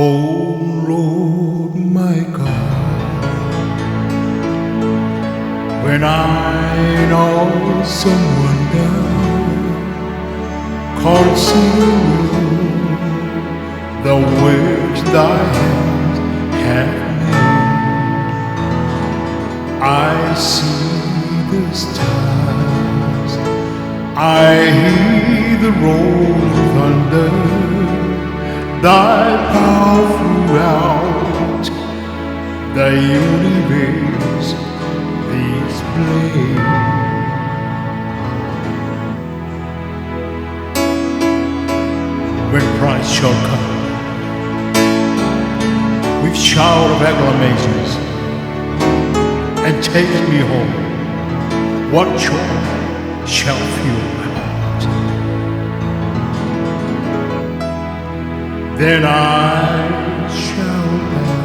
Oh Lord my God, when I know someone down, consider the works thy hands have made. I see the stars, I hear the rolling thunder, thy power throughout the universe display. When Christ shall come with shout of acclamations and take me home, what joy shall fill my heart? Then I shall bow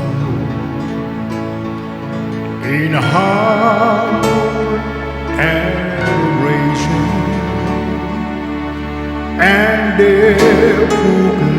in humble adoration and proclaim